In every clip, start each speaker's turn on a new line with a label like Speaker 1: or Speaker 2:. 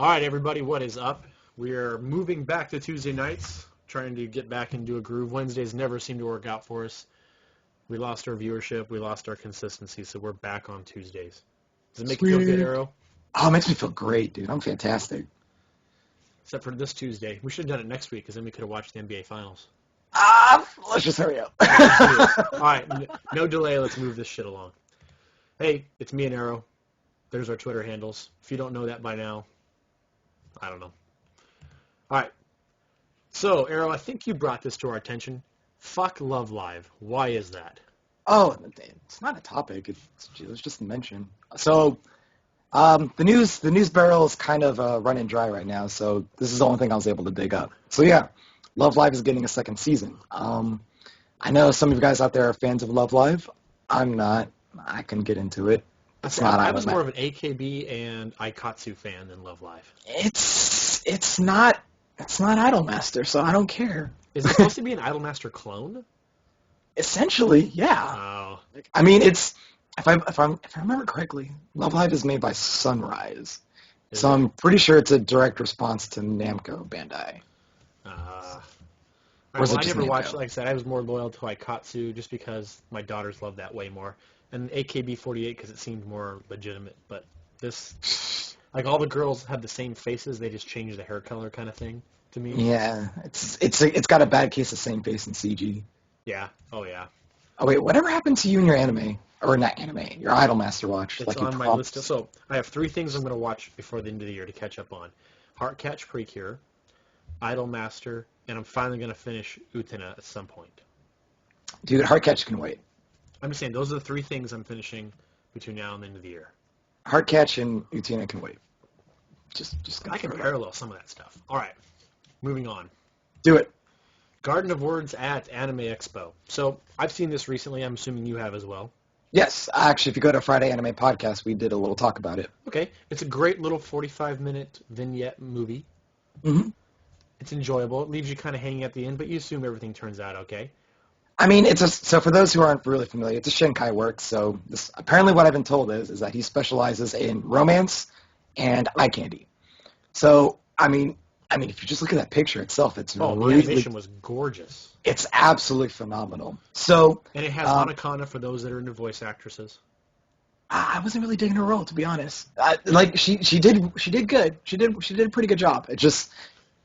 Speaker 1: All right, everybody, what is up? We are moving back to Tuesday nights, trying to get back into a groove. Wednesdays never seem to work out for us. We lost our viewership. We lost our consistency, so we're back on Tuesdays. Does it make you feel good,
Speaker 2: Sweet.
Speaker 1: Arrow?
Speaker 2: Oh, it makes me feel great, dude. I'm fantastic.
Speaker 1: Except for this Tuesday. We should have done it next week, because then we could have watched the NBA Finals.
Speaker 2: Let's just hurry up.
Speaker 1: Let's do it. All right, no delay. Let's move this shit along. Hey, it's me and Arrow. There's our Twitter handles. If you don't know that by now, I don't know. All right. So, Arrow, I think you brought this to our attention. Fuck Love Live. Why is that?
Speaker 2: Oh, it's not a topic. It's just a mention. So, the news barrel is kind of running dry right now. So this is the only thing I was able to dig up. So yeah, Love Live is getting a second season. I know some of you guys out there are fans of Love Live. I'm not. I can get into it.
Speaker 1: I was more of an AKB and Aikatsu fan than Love Live.
Speaker 2: It's not Idolmaster, so I don't care.
Speaker 1: Is it supposed to be an Idolmaster clone?
Speaker 2: Essentially, yeah.
Speaker 1: Oh.
Speaker 2: I mean, it's if I remember correctly, Love Live is made by Sunrise, so I'm pretty sure it's a direct response to Namco Bandai.
Speaker 1: Right, well, I never
Speaker 2: Namco?
Speaker 1: watched. Like I said, I was more loyal to Aikatsu just because my daughters love that way more, and AKB48 because it seemed more legitimate. But this, like all the girls have the same faces, they just change the hair color kind of thing to me.
Speaker 2: Yeah, it's got a bad case of same face in CG.
Speaker 1: Yeah. Oh yeah.
Speaker 2: Oh wait, whatever happened to you and your anime, or not anime, your Idolmaster watch?
Speaker 1: It's on my list. So I have 3 things I'm going to watch before the end of the year to catch up on: Heartcatch Precure, Idolmaster, and I'm finally going to finish Utena at some point.
Speaker 2: Dude, Heartcatch can wait.
Speaker 1: I'm just saying those are the 3 things I'm finishing between now and the end of the year.
Speaker 2: Heartcatch and Utena can wait. Just
Speaker 1: I can parallel some of that stuff. All right, moving on.
Speaker 2: do it.
Speaker 1: Garden of Words at Anime Expo. So I've seen this recently. I'm assuming you have as well.
Speaker 2: Yes, actually, if you go to Friday Anime Podcast, we did a little talk about it.
Speaker 1: Okay, it's a great little 45-minute vignette movie.
Speaker 2: Mm-hmm.
Speaker 1: It's enjoyable. It leaves you kind of hanging at the end, but you assume everything turns out okay.
Speaker 2: I mean, so for those who aren't really familiar, it's a Shinkai work. So apparently, what I've been told is that he specializes in romance and eye candy. So I mean, if you just look at that picture itself, it's
Speaker 1: the
Speaker 2: really,
Speaker 1: animation was gorgeous.
Speaker 2: It's absolutely phenomenal. So
Speaker 1: and it has Hanakana for those that are into voice actresses.
Speaker 2: I wasn't really digging her role, to be honest. She did good. She did a pretty good job. It just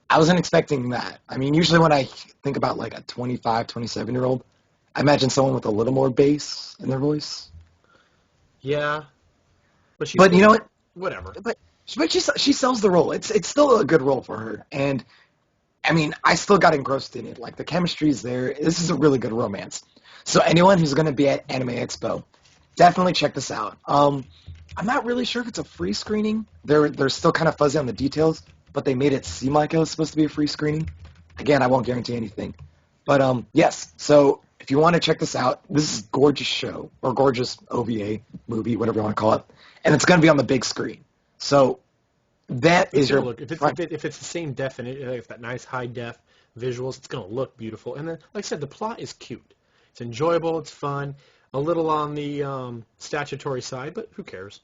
Speaker 2: I wasn't expecting that. I mean, usually when I think about like a 25, 27-year-old, I imagine someone with a little more bass in their voice.
Speaker 1: Yeah,
Speaker 2: but you know what?
Speaker 1: Whatever.
Speaker 2: But she sells the role. It's still a good role for her, and I mean, I still got engrossed in it. Like the chemistry's there. This is a really good romance. So anyone who's going to be at Anime Expo, definitely check this out. I'm not really sure if it's a free screening. They're still kind of fuzzy on the details, but they made it seem like it was supposed to be a free screening. Again, I won't guarantee anything. But yes, so if you want to check this out, this is a gorgeous show, or gorgeous OVA movie, whatever you want to call it, and it's going to be on the big screen. So that is your...
Speaker 1: Look, if it's the same definition, if that nice high def visuals, it's going to look beautiful. And then, like I said, the plot is cute. It's enjoyable. It's fun. A little on the statutory side, but who cares?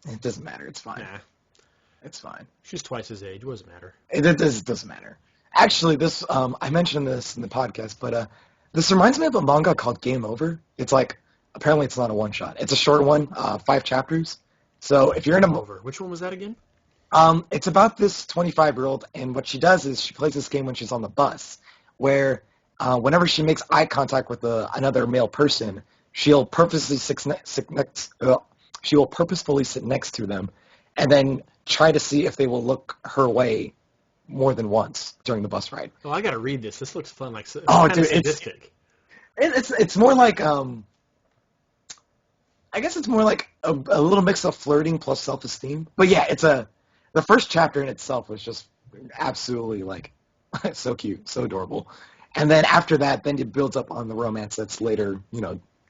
Speaker 2: It doesn't matter. It's fine.
Speaker 1: Nah.
Speaker 2: It's fine.
Speaker 1: She's twice his age. What does it matter?
Speaker 2: It doesn't matter. Actually, this I mentioned this in the podcast, but this reminds me of a manga called Game Over. It's like, apparently it's not a one-shot. It's a short one, 5 chapters. So if you're in a...
Speaker 1: Over. Which one was that again?
Speaker 2: It's about this 25-year-old, and what she does is she plays this game when she's on the bus, where whenever she makes eye contact with another male person, she'll purposely sit next to them, and then try to see if they will look her way more than once during the bus ride.
Speaker 1: Oh, I got to read this. This looks fun. Like,
Speaker 2: dude,
Speaker 1: sadistic.
Speaker 2: It's more like I guess it's more like a little mix of flirting plus self-esteem. But yeah, the first chapter in itself was just absolutely like so cute, so adorable. And then after that, then it builds up on the romance that's later,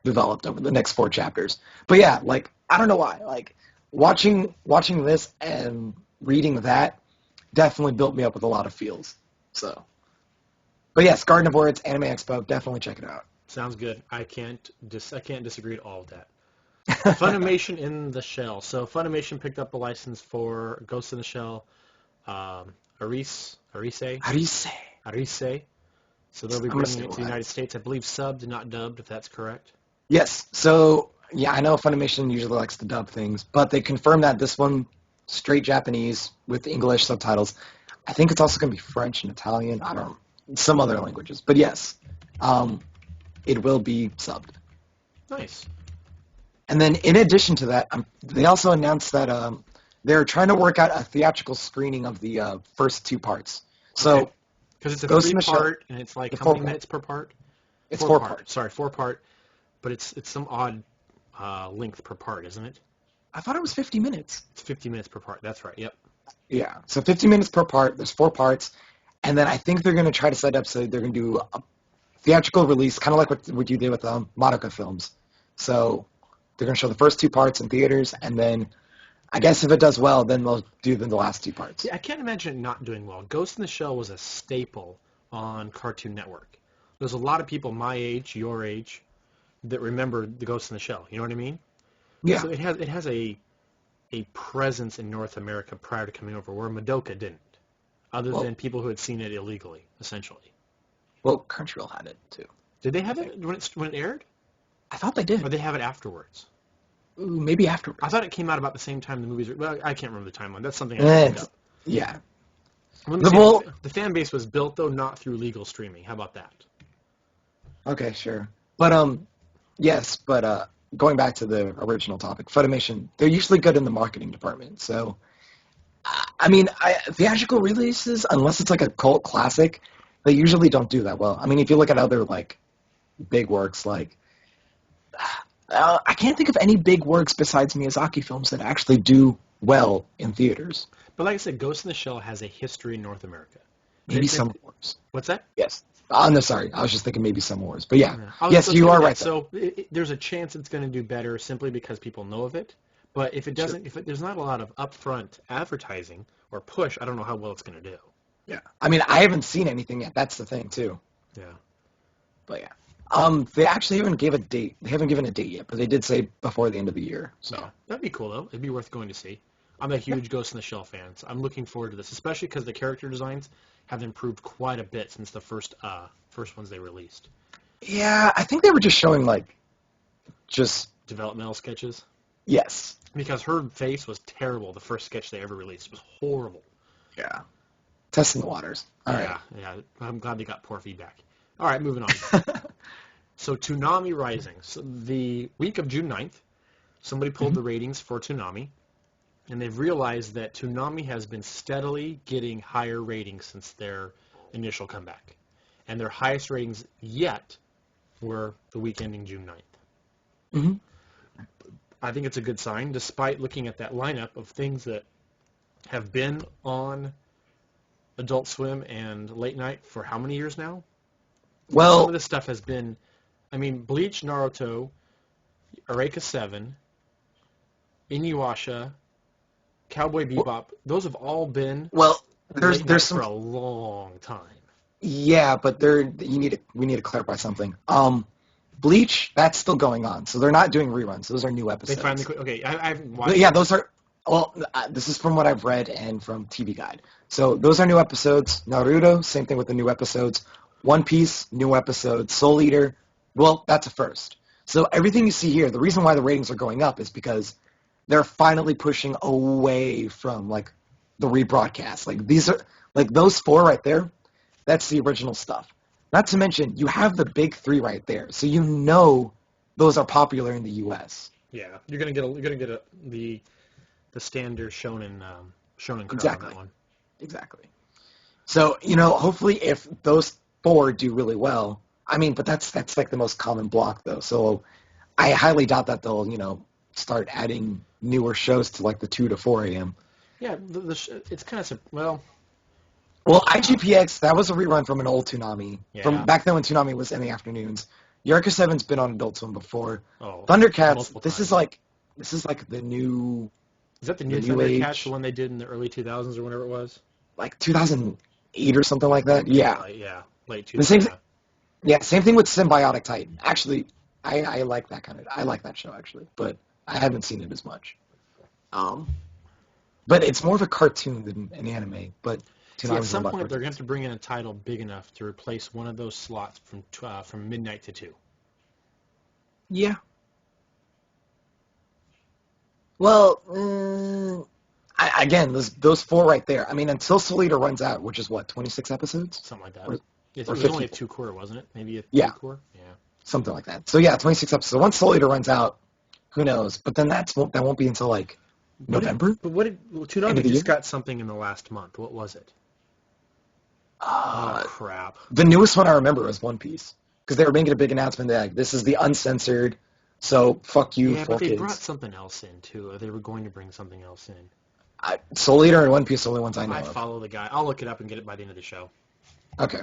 Speaker 2: developed over the next 4 chapters. But yeah, like I don't know why, like watching this and reading that definitely built me up with a lot of feels. So, but yes, Garden of Words, Anime Expo, definitely check it out.
Speaker 1: Sounds good. I can't disagree at all with that. Funimation in the Shell. So Funimation picked up a license for Ghost in the Shell,
Speaker 2: How do you say?
Speaker 1: Arise. So they'll be
Speaker 2: I'm gonna
Speaker 1: bringing
Speaker 2: say
Speaker 1: it to the
Speaker 2: what?
Speaker 1: United States. I believe subbed, not dubbed, if that's correct.
Speaker 2: Yes. So yeah, I know Funimation usually likes to dub things, but they confirmed that this one straight Japanese with English subtitles. I think it's also going to be French and Italian. I don't some other languages, but yes, um, it will be subbed.
Speaker 1: Nice.
Speaker 2: And then in addition to that, they also announced that they're trying to work out a theatrical screening of the first two parts.
Speaker 1: Okay.
Speaker 2: So
Speaker 1: Because it's a
Speaker 2: Ghost in the Shell,
Speaker 1: three-part, and it's like
Speaker 2: the
Speaker 1: how
Speaker 2: four
Speaker 1: many
Speaker 2: part.
Speaker 1: minutes per part?
Speaker 2: It's four
Speaker 1: Four-part.
Speaker 2: parts.
Speaker 1: Sorry, four-part. But it's some odd length per part, isn't it?
Speaker 2: I thought it was 50 minutes.
Speaker 1: It's 50 minutes per part. That's right. Yep.
Speaker 2: Yeah, so 50 minutes per part. There's four parts, and then I think they're going to try to set up so they're going to do a theatrical release, kind of like what you did with Madoka films. So they're going to show the first two parts in theaters, and then I guess if it does well, then they'll do the last two parts.
Speaker 1: Yeah, I can't imagine it not doing well. Ghost in the Shell was a staple on Cartoon Network. There's a lot of people my age, your age, that remember the Ghost in the Shell. You know what I mean?
Speaker 2: Yeah,
Speaker 1: So it has a presence in North America prior to coming over, where Madoka didn't, other
Speaker 2: well,
Speaker 1: than people who had seen it illegally, essentially.
Speaker 2: well, Crunchyroll had it too.
Speaker 1: Did they
Speaker 2: I
Speaker 1: have
Speaker 2: think.
Speaker 1: it when it aired,
Speaker 2: I thought they
Speaker 1: or
Speaker 2: did.
Speaker 1: did they have it afterwards?
Speaker 2: Ooh, maybe
Speaker 1: I
Speaker 2: afterwards.
Speaker 1: thought it came out about the same time the movies were. Well, I can't remember the timeline. That's something I should look
Speaker 2: Eh,
Speaker 1: up.
Speaker 2: yeah.
Speaker 1: Let me
Speaker 2: The
Speaker 1: say
Speaker 2: well,
Speaker 1: the fan base was built though not through legal streaming. How about that?
Speaker 2: okay, sure. But yes, but going back to the original topic, Funimation, they're usually good in the marketing department. So I mean, theatrical releases, unless it's like a cult classic, they usually don't do that well. I mean, if you look at other like big works, like I can't think of any big works besides Miyazaki films that actually do well in theaters.
Speaker 1: But like I said, Ghost in the Shell has a history in North America.
Speaker 2: Maybe Summer Wars.
Speaker 1: What's that?
Speaker 2: Yes. Oh, no, sorry. I was just thinking maybe Summer Wars. But yeah,
Speaker 1: Yeah.
Speaker 2: yes,
Speaker 1: Let's
Speaker 2: you
Speaker 1: give it
Speaker 2: are
Speaker 1: that.
Speaker 2: right though.
Speaker 1: So there's a chance it's going to do better simply because people know of it. But if it
Speaker 2: Sure.
Speaker 1: doesn't, there's not a lot of upfront advertising or push, I don't know how well it's going to do.
Speaker 2: Yeah. I mean, I haven't seen anything yet. That's the thing too.
Speaker 1: Yeah.
Speaker 2: But yeah. They actually haven't gave a date. They haven't given a date yet, but they did say before the end of the year.
Speaker 1: Yeah.
Speaker 2: So
Speaker 1: That'd be cool though. It'd be worth going to see. I'm a
Speaker 2: yeah.
Speaker 1: huge Ghost in the Shell fan. So I'm looking forward to this, especially because the character designs have improved quite a bit since the first ones they released.
Speaker 2: Yeah, I think they were just showing like just
Speaker 1: Developmental sketches.
Speaker 2: yes.
Speaker 1: Because her face was terrible. The first sketch they ever released was horrible.
Speaker 2: Yeah. Testing the waters. All right.
Speaker 1: Yeah. I'm glad they got poor feedback. All right, moving on. So Toonami Rising. So the week of June 9th, somebody pulled
Speaker 2: Mhm.
Speaker 1: the ratings for Toonami, and they've realized that Toonami has been steadily getting higher ratings since their initial comeback. And their highest ratings yet were the week ending June 9th.
Speaker 2: Mhm.
Speaker 1: I think it's a good sign, despite looking at that lineup of things that have been on Adult Swim and late night for how many years now? Some of
Speaker 2: Well,
Speaker 1: this stuff has been, I mean, Bleach, Naruto, Eureka 7, Inuyasha, Cowboy Bebop, those have all been
Speaker 2: well,
Speaker 1: late
Speaker 2: there's
Speaker 1: night for
Speaker 2: some
Speaker 1: a long time.
Speaker 2: yeah, but we need to clarify something. Bleach, that's still going on, so they're not doing reruns. Those are new
Speaker 1: They finally
Speaker 2: episodes.
Speaker 1: quit. Okay, I haven't
Speaker 2: But
Speaker 1: watched
Speaker 2: yeah,
Speaker 1: it.
Speaker 2: those are well. This is from what I've read and from TV Guide. So those are new episodes. Naruto, same thing with the new episodes. One Piece, new episodes. Soul Eater, well, that's a first. So everything you see here, the reason why the ratings are going up is because they're finally pushing away from like the rebroadcast. Like these are like those four right there. That's the original stuff. Not to mention you have the big three right there, so you know those are popular in the U.S.
Speaker 1: Yeah, you're gonna get the standard shonen crowd on that
Speaker 2: Exactly.
Speaker 1: one.
Speaker 2: Exactly. So, hopefully if those four do really well, I mean, but that's like the most common block though. So I highly doubt that they'll, start adding newer shows to like the 2 to 4 a.m.
Speaker 1: Yeah, it's kind of well,
Speaker 2: Well, IGPX, that was a rerun from an old Toonami. From
Speaker 1: yeah.
Speaker 2: back then when Toonami was in the afternoons. Eureka 7's been on Adult Swim before.
Speaker 1: Oh,
Speaker 2: Thundercats,
Speaker 1: multiple
Speaker 2: this is
Speaker 1: times.
Speaker 2: like the new
Speaker 1: Is that the
Speaker 2: the
Speaker 1: new
Speaker 2: new
Speaker 1: Thundercats, the
Speaker 2: age,
Speaker 1: one they did in the early 2000s or whenever it was?
Speaker 2: like 2008 or something like that. Yeah.
Speaker 1: Yeah, late
Speaker 2: The
Speaker 1: 2000.
Speaker 2: same
Speaker 1: Yeah.
Speaker 2: Yeah, same thing with Symbiotic Titan. Actually, I like that I like that show actually. But I haven't seen it as much. But it's more of a cartoon than an anime. But
Speaker 1: See, at
Speaker 2: Toonami's all
Speaker 1: some
Speaker 2: about
Speaker 1: point they're going to
Speaker 2: cartoons.
Speaker 1: have to bring in a title big enough to replace one of those slots from midnight to 2.
Speaker 2: Yeah. Well, again, those four right there. I mean, until Soul Eater runs out, which is what, 26 episodes?
Speaker 1: Something like that.
Speaker 2: Or,
Speaker 1: It
Speaker 2: or
Speaker 1: was only a
Speaker 2: 50?
Speaker 1: 2-cour, wasn't it? Maybe a
Speaker 2: Yeah,
Speaker 1: 3-cour? Yeah.
Speaker 2: something like that. So yeah, 26 episodes. Once Soul Eater runs out, who knows? But then that won't be until like November,
Speaker 1: Well,
Speaker 2: end
Speaker 1: Toonami
Speaker 2: of the
Speaker 1: just
Speaker 2: year.
Speaker 1: got something in the last month. What was it? Oh,
Speaker 2: Uh,
Speaker 1: crap.
Speaker 2: the newest one I remember was One Piece because they were making a big announcement that like, this is the uncensored. So fuck you,
Speaker 1: Yeah, but
Speaker 2: for
Speaker 1: they brought
Speaker 2: kids.
Speaker 1: something else in, too. Or they were going to bring something else in.
Speaker 2: Soul Eater and One Piece are the only ones I know
Speaker 1: I
Speaker 2: of.
Speaker 1: follow the guy. I'll look it up and get it by the end of the show.
Speaker 2: Okay.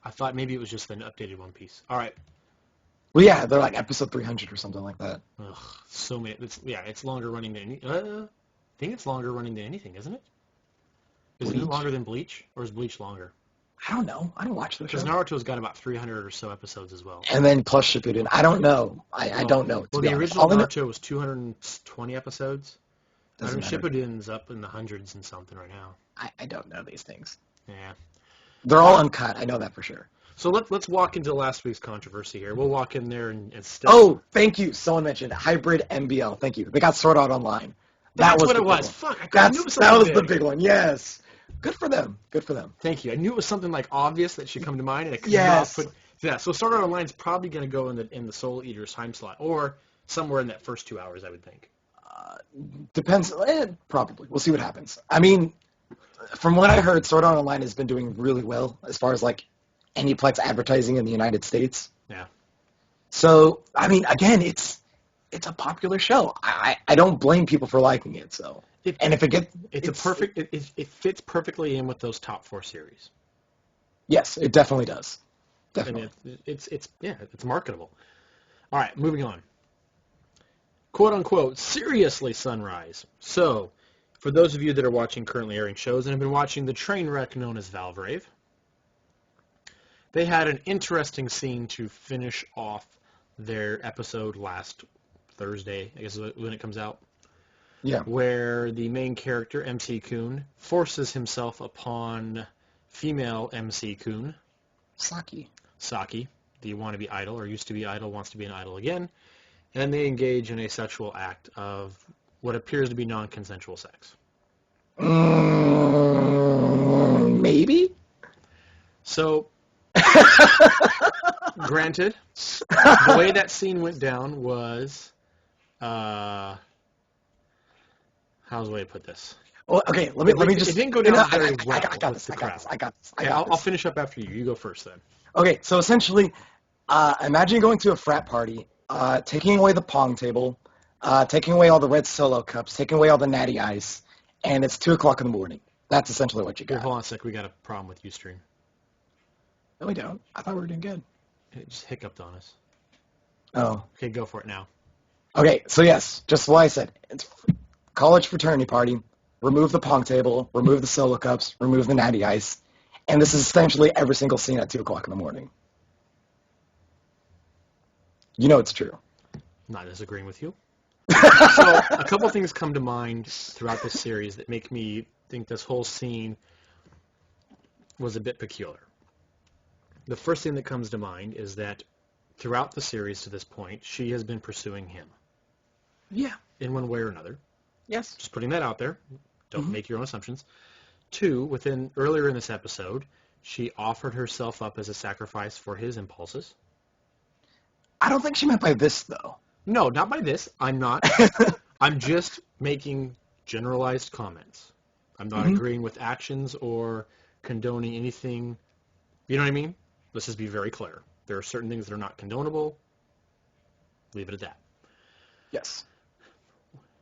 Speaker 1: I thought maybe it was just an updated One Piece. All right.
Speaker 2: Well, yeah, they're like episode 300 or something like that.
Speaker 1: Ugh, so many. It's longer running than I think it's longer running than anything, isn't it? Isn't it
Speaker 2: Bleach?
Speaker 1: longer than Bleach, or is Bleach longer?
Speaker 2: I don't know. I don't watch the
Speaker 1: Because
Speaker 2: show.
Speaker 1: Naruto's got about 300 or so episodes as well.
Speaker 2: And then plus Shippuden. I don't know. I don't know, to
Speaker 1: Well,
Speaker 2: be
Speaker 1: the
Speaker 2: honest.
Speaker 1: original
Speaker 2: All I know
Speaker 1: Naruto was 220 episodes. I
Speaker 2: doesn't
Speaker 1: mean,
Speaker 2: matter.
Speaker 1: Shippuden's up in the hundreds and something right now.
Speaker 2: I don't know these things.
Speaker 1: Yeah.
Speaker 2: They're all uncut. I know that for sure.
Speaker 1: So let's walk into last week's controversy here. We'll walk in there and step.
Speaker 2: Oh, thank you. Someone mentioned hybrid MBL. Thank you. They got Sword Art Online. That
Speaker 1: That's
Speaker 2: was
Speaker 1: what
Speaker 2: the
Speaker 1: it
Speaker 2: big
Speaker 1: was.
Speaker 2: one.
Speaker 1: Fuck, I knew it was something
Speaker 2: That was the
Speaker 1: big.
Speaker 2: big one. Yes. Good for them. Good for them.
Speaker 1: Thank you. I knew it was something like obvious that should come to mind, and I could
Speaker 2: Yes.
Speaker 1: not put. Yeah. So Sword Art Online is probably going to go in the Soul Eater's time slot, or somewhere in that first 2 hours, I would think.
Speaker 2: Depends. Probably. We'll see what happens. I mean, from what I heard, Sword Art Online has been doing really well as far as like Aniplex advertising in the United States.
Speaker 1: Yeah.
Speaker 2: So, I mean, again, it's a popular show. I don't blame people for liking it. So, and if it gets,
Speaker 1: It fits perfectly in with those top 4 series,
Speaker 2: yes, it definitely does.
Speaker 1: and
Speaker 2: Definitely.
Speaker 1: it's marketable. All right, moving on. Quote unquote, seriously, Sunrise. So, for those of you that are watching currently airing shows and have been watching the train wreck known as Valvrave, they had an interesting scene to finish off their episode last Thursday, I guess is when it comes out,
Speaker 2: Yeah.
Speaker 1: where the main character, MC Kun, forces himself upon female MC Kun,
Speaker 2: Saki.
Speaker 1: Saki, the wannabe idol, or used to be idol, wants to be an idol again, and they engage in a sexual act of what appears to be non-consensual sex.
Speaker 2: Maybe.
Speaker 1: So, granted, the way that scene went down was, how's the way to put this?
Speaker 2: Well, okay, let me just.
Speaker 1: It didn't go down very
Speaker 2: I
Speaker 1: well
Speaker 2: got
Speaker 1: with
Speaker 2: this.
Speaker 1: the
Speaker 2: I got
Speaker 1: crowd.
Speaker 2: this. I got this. I
Speaker 1: Okay,
Speaker 2: got
Speaker 1: I'll
Speaker 2: this.
Speaker 1: finish up after you. You go first then.
Speaker 2: Okay, so essentially, imagine going to a frat party, taking away the pong table, taking away all the red Solo cups, taking away all the natty ice, and it's 2 o'clock in the morning. That's essentially what you
Speaker 1: Here,
Speaker 2: got.
Speaker 1: hold on a sec. We got a problem with Ustream.
Speaker 2: No, we don't. I thought we were doing good.
Speaker 1: It just hiccuped on us.
Speaker 2: Oh.
Speaker 1: Okay, go for it now.
Speaker 2: Okay, so yes, just what I said. It's college fraternity party. Remove the pong table, remove the Solo cups, remove the natty ice, and this is essentially every single scene at 2 o'clock in the morning. You know it's true.
Speaker 1: Not disagreeing with you. So, a couple things come to mind throughout this series that make me think this whole scene was a bit peculiar. The first thing that comes to mind is that throughout the series to this point, she has been pursuing him
Speaker 2: Yeah.
Speaker 1: in one way or another.
Speaker 2: Yes.
Speaker 1: Just putting that out there. Don't
Speaker 2: Mhm.
Speaker 1: make your own assumptions. 2, earlier in this episode, she offered herself up as a sacrifice for his impulses.
Speaker 2: I don't think she meant by this, though.
Speaker 1: No, not by this. I'm not. I'm just making generalized comments. I'm not agreeing with actions or condoning anything. You know what I mean? Let's just be very clear. There are certain things that are not condonable. Leave it at that.
Speaker 2: Yes.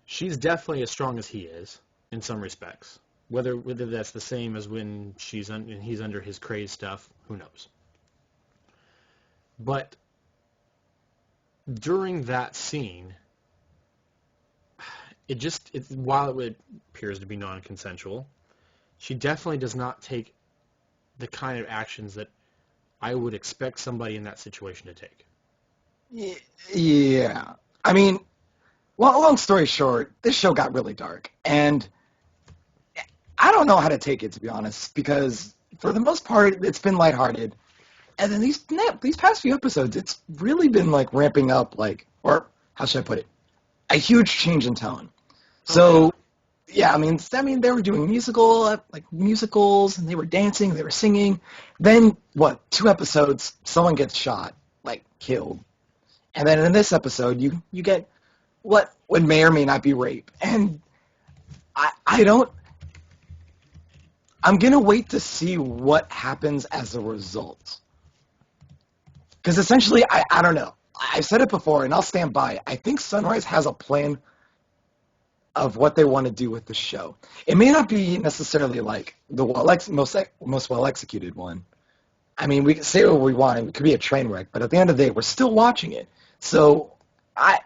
Speaker 1: She's definitely as strong as he is in some respects. Whether that's the same as when he's under his craze stuff, who knows? But during that scene, while it appears to be non-consensual, she definitely does not take the kind of actions that I would expect somebody in that situation to take.
Speaker 2: Yeah. I mean, Well, long story short, this show got really dark, and I don't know how to take it, to be honest, because for the most part, it's been lighthearted. And then these past few episodes, it's really been like ramping up, like, or how should I put it, a huge change in tone.
Speaker 1: Okay.
Speaker 2: So yeah, I mean they were doing musicals, and they were dancing, they were singing. Then what? 2 episodes, someone gets shot, like killed, and then in this episode, you get what may or may not be rape, and I don't. I'm gonna wait to see what happens as a result. Because essentially, I don't know. I've said it before, and I'll stand by it. I think Sunrise has a plan of what they want to do with the show. It may not be necessarily like the most well executed one. I mean, we can say what we want. It could be a train wreck, but at the end of the day, we're still watching it. So I,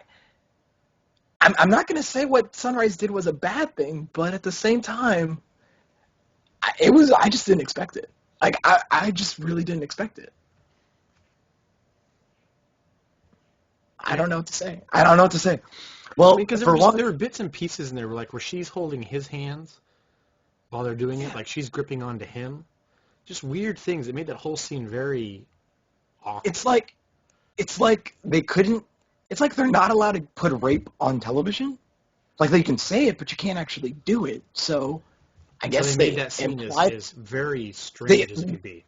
Speaker 2: I'm not going to say what Sunrise did was a bad thing, but at the same time, it was. I just didn't expect it. Like I just really didn't expect it. I
Speaker 1: Yeah.
Speaker 2: don't know what to say. I don't know what to say.
Speaker 1: I mean,
Speaker 2: Well,
Speaker 1: because
Speaker 2: for one,
Speaker 1: there were bits and pieces in there where she's holding his hands while they're doing it,
Speaker 2: yeah,
Speaker 1: like she's gripping onto him. Just weird things. It made that whole scene very awkward.
Speaker 2: it's like it's like they couldn't. It's like they're not allowed to put rape on television. Like they can say it, but you can't actually do it. So I
Speaker 1: So they
Speaker 2: guess
Speaker 1: made
Speaker 2: they
Speaker 1: that scene
Speaker 2: implied
Speaker 1: as very
Speaker 2: they.
Speaker 1: strange as could be.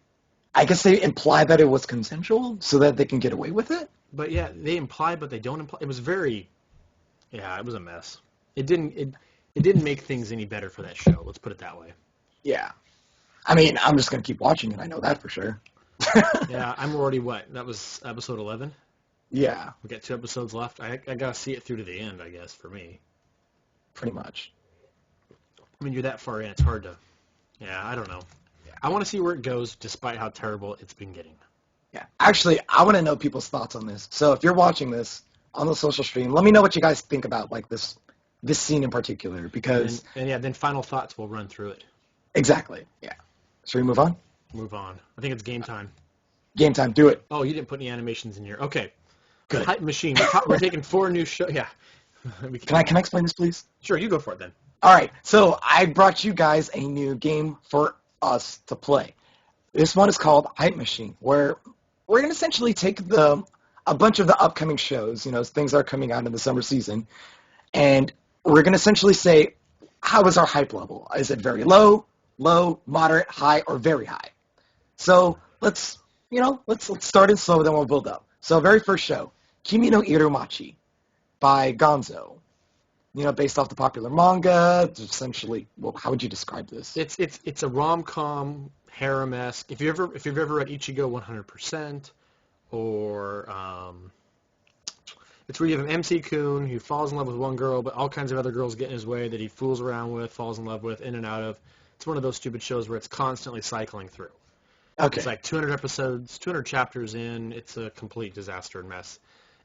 Speaker 2: I guess they imply that it was consensual, so that they can get away with it.
Speaker 1: But yeah, they imply, but they don't imply. It was very, yeah, it was a mess. It didn't make things any better for that show. Let's put it that way.
Speaker 2: Yeah. I mean, I'm just gonna keep watching it. I know that for sure.
Speaker 1: Yeah, I'm already what? That was episode 11.
Speaker 2: Yeah,
Speaker 1: We got 2 episodes left. I gotta see it through to the end, I guess, for me.
Speaker 2: pretty much.
Speaker 1: I mean, you're that far in, it's hard to. Yeah, I don't know. I want to see where it goes, despite how terrible it's been getting.
Speaker 2: Yeah. Actually, I want to know people's thoughts on this. So if you're watching this on the social stream, let me know what you guys think about like this scene in particular because
Speaker 1: And yeah, then final thoughts. We'll run through it.
Speaker 2: exactly. Yeah. Should we move on?
Speaker 1: Move on. I think it's game time.
Speaker 2: Game time. Do it.
Speaker 1: Oh, you didn't put any animations in here. Okay.
Speaker 2: Good.
Speaker 1: Hype Machine. We're taking 4 new shows. Yeah.
Speaker 2: Can I explain this, please?
Speaker 1: Sure, you go for it then.
Speaker 2: All right. So I brought you guys a new game for us to play. This one is called Hype Machine, where we're going to essentially take a bunch of the upcoming shows, things that are coming out in the summer season, and we're going to essentially say, how is our hype level? Is it very low, moderate, high, or very high? So let's start it slow, then we'll build up. So very first show, Kimi no Irumachi by Gonzo. Based off the popular manga, it's essentially, well, how would you describe this?
Speaker 1: It's a rom-com harem-esque. If you've ever read Ichigo 100%, or it's where you have an MC Kun who falls in love with one girl, but all kinds of other girls get in his way that he fools around with, falls in love with, in and out of. It's one of those stupid shows where it's constantly cycling through.
Speaker 2: Okay.
Speaker 1: It's like 200 episodes, 200 chapters in. It's a complete disaster and mess,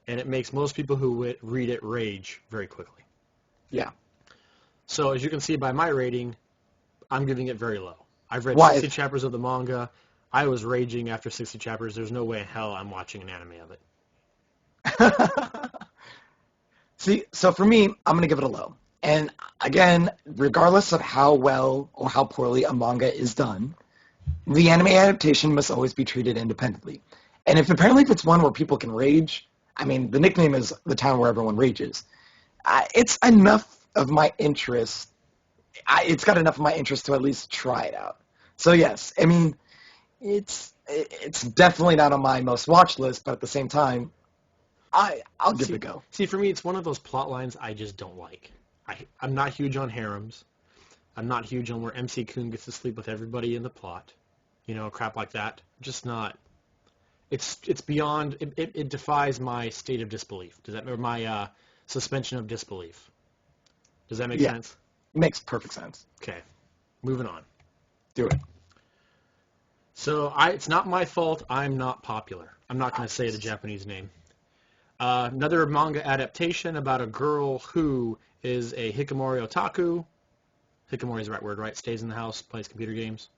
Speaker 1: and it makes most people who read it rage very quickly.
Speaker 2: Yeah.
Speaker 1: So as you can see by my rating, I'm giving it very low. I've read
Speaker 2: Why?
Speaker 1: 60 chapters of the manga. I was raging after 60 chapters. There's no way in hell I'm watching an anime of it.
Speaker 2: See, so for me, I'm going to give it a low. And again, regardless of how well or how poorly a manga is done, the anime adaptation must always be treated independently. And if it's one where people can rage, I mean, the nickname is the town where everyone rages. It's enough of my interest. It's got enough of my interest to at least try it out. So yes, I mean, it's definitely not on my most watched list, but at the same time, I'll give it a go.
Speaker 1: See, for me, it's one of those plot lines I just don't like. I'm not huge on harems. I'm not huge on where MC Kun gets to sleep with everybody in the plot. Crap like that. Just not. It's beyond. It defies my state of disbelief. Or my suspension of disbelief. Does that make
Speaker 2: Yeah.
Speaker 1: sense?
Speaker 2: Makes perfect sense.
Speaker 1: Okay. Moving on.
Speaker 2: Do it.
Speaker 1: So it's not my fault I'm not popular. I'm not going to say the Japanese name. Another manga adaptation about a girl who is a hikikomori otaku. Hikikomori is the right word, right? Stays in the house, plays computer games.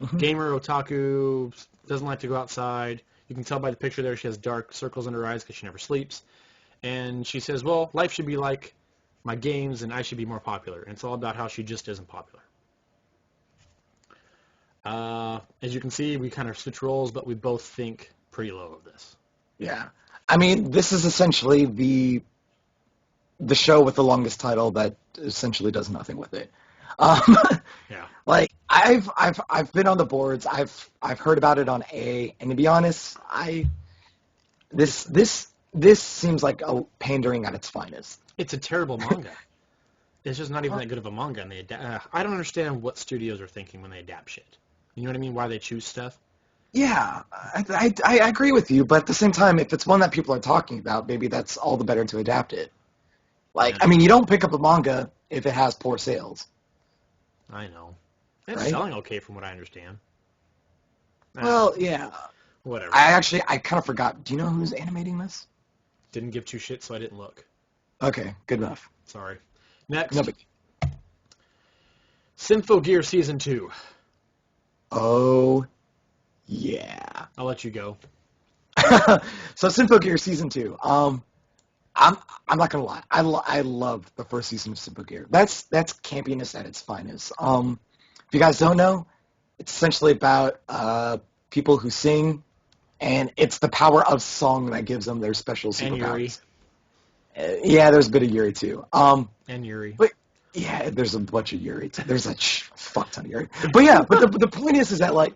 Speaker 2: Mhm.
Speaker 1: Gamer otaku, doesn't like to go outside. You can tell by the picture there she has dark circles under her eyes because she never sleeps. And she says, well, life should be like my games, and I should be more popular. And it's all about how she just isn't popular. As you can see, we kind of switch roles, but we both think pretty low of this.
Speaker 2: Yeah. I mean, this is essentially the show with the longest title that essentially does nothing with it. Um,
Speaker 1: Yeah.
Speaker 2: like I've been on the boards. I've heard about it on A, and to be honest, this seems like a pandering at its finest.
Speaker 1: It's a terrible manga. It's just not even that good of a manga. And I don't understand what studios are thinking when they adapt shit. You know what I mean? Why they choose stuff?
Speaker 2: Yeah, I agree with you, but at the same time, if it's one that people are talking about, maybe that's all the better to adapt it. Like,
Speaker 1: Yeah.
Speaker 2: I mean, you don't pick up a manga if it has poor sales.
Speaker 1: I know. It's
Speaker 2: Right?
Speaker 1: selling okay from what I understand.
Speaker 2: Well, yeah.
Speaker 1: Whatever.
Speaker 2: I kind of forgot. Do you know who's animating this?
Speaker 1: Didn't give two shits, so I didn't look.
Speaker 2: Okay, good enough.
Speaker 1: Sorry. Next.
Speaker 2: No, but,
Speaker 1: Symphogear Season 2.
Speaker 2: oh, yeah.
Speaker 1: I'll let you go.
Speaker 2: So Symphogear Season 2. I'm not gonna lie. I love the first season of Symphogear. That's campiness at its finest. If you guys don't know, it's essentially about people who sing, and it's the power of song that gives them their special
Speaker 1: And Yuri.
Speaker 2: superpowers. Yeah, there's a bit of Yuri too.
Speaker 1: And Yuri.
Speaker 2: But yeah, there's a bunch of Yuri too. There's a fuck ton of Yuri. But yeah, but the point is that like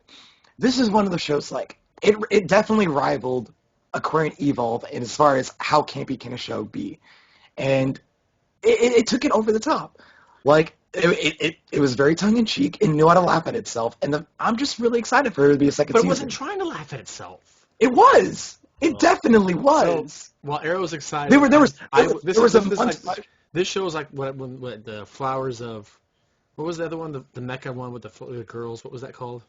Speaker 2: this is one of the shows like it definitely rivaled Aquarian Evolve in as far as how campy can a show be, and it took it over the top. Like it was very tongue in cheek and knew how to laugh at itself, and I'm just really excited for it to be a second
Speaker 1: But it
Speaker 2: season.
Speaker 1: wasn't trying to laugh at itself.
Speaker 2: It was. It definitely was.
Speaker 1: So, while Arrow's excited,
Speaker 2: There was a
Speaker 1: this
Speaker 2: montage.
Speaker 1: this show is like what the flowers of, what was the other one, the mecha one with the girls, what was that called?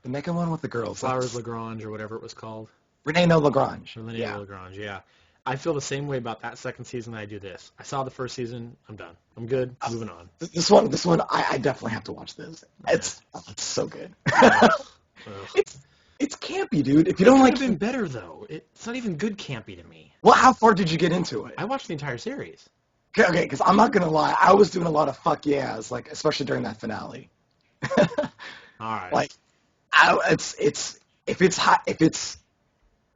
Speaker 2: The Mecha one with the girls.
Speaker 1: Flowers
Speaker 2: That's
Speaker 1: Lagrange or whatever it was called.
Speaker 2: Renee No Lagrange.
Speaker 1: Renee
Speaker 2: Yeah.
Speaker 1: Lagrange, yeah. I feel the same way about that second season that I do this. I saw the first season. I'm done. I'm good. Moving on.
Speaker 2: This one, I definitely have to watch this. It's so good.
Speaker 1: Ugh.
Speaker 2: It's campy, dude. If you don't like,
Speaker 1: It could have been better though. It's not even good campy to me.
Speaker 2: well, how far did you get into it?
Speaker 1: I watched the entire series.
Speaker 2: Okay, because I'm not gonna lie, I was doing a lot of fuck yeahs, like especially during that finale.
Speaker 1: All right.
Speaker 2: Like,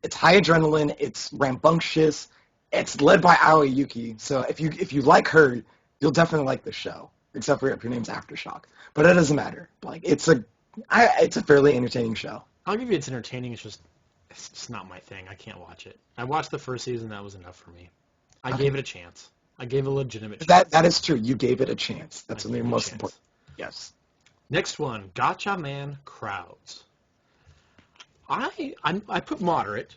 Speaker 2: it's high adrenaline, it's rambunctious, it's led by Aoi Yuki. So if you like her, you'll definitely like the show. Except for if your name's Aftershock, but it doesn't matter. Like it's a fairly entertaining show.
Speaker 1: I'll give you it's entertaining. It's just not my thing. I can't watch it. I watched the first season. That was enough for me. I gave it a chance. I gave it a legitimate chance.
Speaker 2: That is true. You gave it a chance. That's
Speaker 1: I
Speaker 2: the
Speaker 1: gave it a
Speaker 2: most
Speaker 1: chance.
Speaker 2: important. Yes.
Speaker 1: Next one, Gotcha Man Crowds. I put moderate,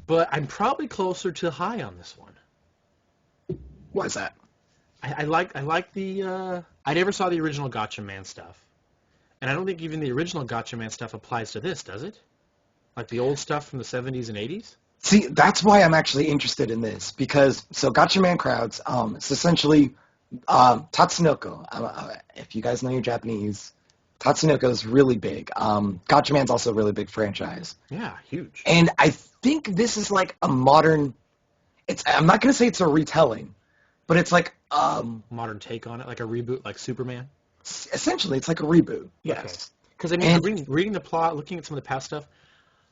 Speaker 1: but I'm probably closer to high on this one.
Speaker 2: Why is that?
Speaker 1: I like the I never saw the original Gotcha Man stuff, and I don't think even the original Gotcha Man stuff applies to this, does it? Like the old stuff from the 70s and 80s?
Speaker 2: See, that's why I'm actually interested in this because so Gotcha Man Crowds, it's essentially Tatsunoko. If you guys know your Japanese, Tatsunoko is really big. Gotcha Man's also a really big franchise,
Speaker 1: Yeah, huge.
Speaker 2: and I think this is like a modern. I'm not gonna say it's a retelling, but it's like
Speaker 1: Modern take on it, like a reboot, like Superman.
Speaker 2: essentially it's like a reboot. Yes.
Speaker 1: Because I mean,
Speaker 2: And-
Speaker 1: reading the plot, looking at some of the past stuff,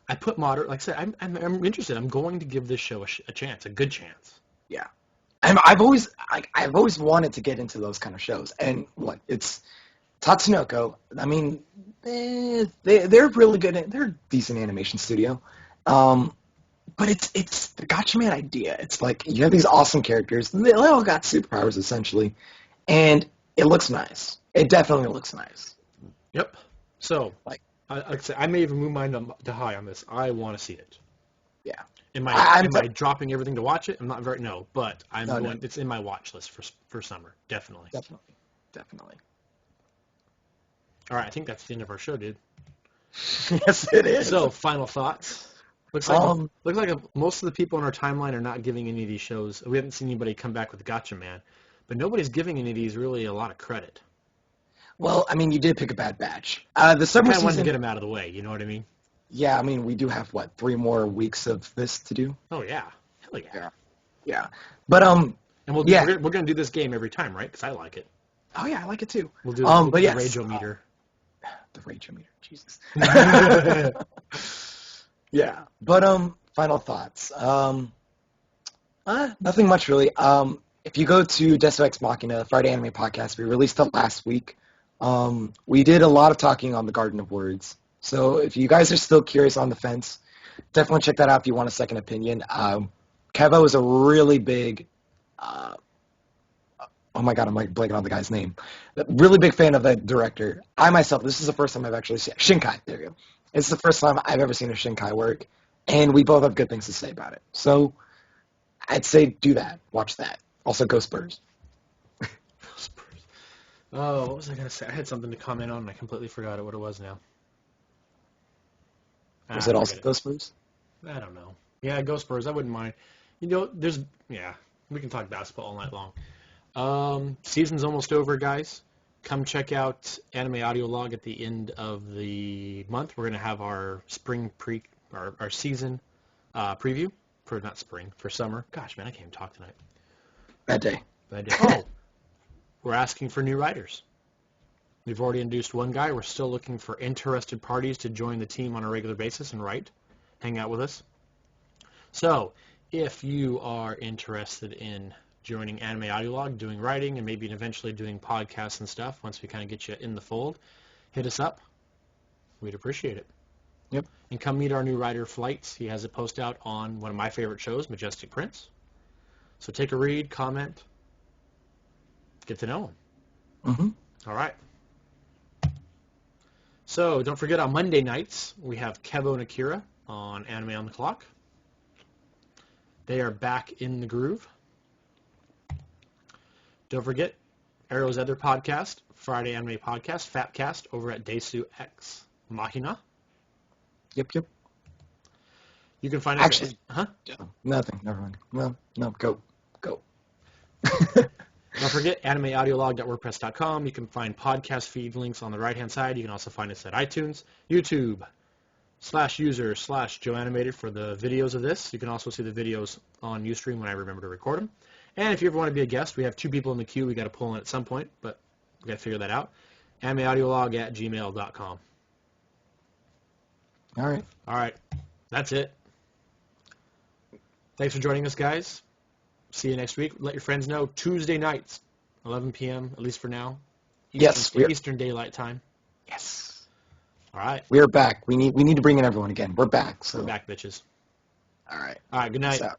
Speaker 1: I put moderate. Like I said, I'm interested. I'm going to give this show a chance, a good chance.
Speaker 2: Yeah. And I've always wanted to get into those kind of shows. And it's Tatsunoko. I mean, they're really good. They're a decent animation studio. But it's the Gotcha Man idea. It's like you have these awesome characters. They all got superpowers essentially, and it looks nice. It definitely looks nice.
Speaker 1: Yep. So,
Speaker 2: Like-
Speaker 1: like I said, I may even move mine to high on this. I want to see it.
Speaker 2: Yeah.
Speaker 1: Am
Speaker 2: I'm
Speaker 1: I dropping everything to watch it? I'm not very no, but I'm
Speaker 2: No,
Speaker 1: going. It's in my watch list for summer, definitely.
Speaker 2: Definitely.
Speaker 1: All right, I think that's the end of our show, dude.
Speaker 2: Yes, it is.
Speaker 1: So, final thoughts. Looks like most of the people on our timeline are not giving any of these shows. We haven't seen anybody come back with Gotcha Man, but nobody's giving any of these really a lot of credit.
Speaker 2: Well, I mean, you did pick a bad batch. The
Speaker 1: I
Speaker 2: summer
Speaker 1: kind of wanted to
Speaker 2: season.
Speaker 1: get them out of the way. You know what I mean?
Speaker 2: Yeah, I mean, we do have 3 more weeks of this to do.
Speaker 1: Oh yeah, hell yeah.
Speaker 2: Yeah. Yeah. But
Speaker 1: And
Speaker 2: yeah.
Speaker 1: we're gonna do this game every time, right? Because I like it.
Speaker 2: Oh yeah, I like it too.
Speaker 1: We'll do
Speaker 2: But
Speaker 1: the
Speaker 2: yes,
Speaker 1: Rageometer.
Speaker 2: the Rageometer. Jesus. Yeah. But final thoughts. Nothing much really. If you go to Deso Ex Machina, Friday Anime Podcast, we released it last week. We did a lot of talking on the Garden of Words. So if you guys are still curious on the fence, definitely check that out if you want a second opinion. Kevo is a really big, oh my god, I'm like blanking on the guy's name. Really big fan of the director. I myself, this is the first time I've actually seen Shinkai. There you go. It's the first time I've ever seen a Shinkai work, and we both have good things to say about it. So I'd say do that. Watch that. Also, go Spurs.
Speaker 1: Spurs. Oh, what was I gonna say? I had something to comment on, and I completely forgot what it was now.
Speaker 2: Was it also
Speaker 1: Forget
Speaker 2: go Spurs?
Speaker 1: I don't know. Yeah, go Spurs. I wouldn't mind. We can talk basketball all night long. Season's almost over, guys. Come check out Anime Audio Log at the end of the month. We're gonna have our our season preview for not spring for summer. Gosh, man, I can't even talk tonight.
Speaker 2: Bad day.
Speaker 1: Oh, we're asking for new writers. We've already introduced one guy. We're still looking for interested parties to join the team on a regular basis and write, hang out with us. So, if you are interested in joining Anime Audio Log, doing writing, and maybe eventually doing podcasts and stuff, once we kind of get you in the fold, hit us up. We'd appreciate it.
Speaker 2: Yep.
Speaker 1: And come meet our new writer, Flights. He has a post out on one of my favorite shows, Majestic Prince. So take a read, comment, get to know him.
Speaker 2: Mm-hmm.
Speaker 1: All right. So don't forget, on Monday nights, we have Kevo and Akira on Anime on the Clock. They are back in the groove. Don't forget, Arrow's other podcast, Friday Anime Podcast, Fatcast, over at Desu Ex Machina.
Speaker 2: Yep.
Speaker 1: You can find us
Speaker 2: Actually,
Speaker 1: Huh?
Speaker 2: Nothing. Never mind. No. Go.
Speaker 1: Don't forget, animeaudiolog.wordpress.com. You can find podcast feed links on the right-hand side. You can also find us at iTunes, YouTube, /user/JoeAnimated for the videos of this. You can also see the videos on Ustream when I remember to record them. And if you ever want to be a guest, we have 2 people in the queue we got to pull in at some point, but we got to figure that out. animeaudiolog@gmail.com.
Speaker 2: All right.
Speaker 1: That's it. Thanks for joining us, guys. See you next week. Let your friends know. Tuesday nights, 11 p.m., at least for now. Eastern Daylight Time.
Speaker 2: Yes.
Speaker 1: All right.
Speaker 2: We're back. We need to bring in everyone again. We're back. So.
Speaker 1: We're back, bitches.
Speaker 2: All right.
Speaker 1: Good night.
Speaker 2: Peace out.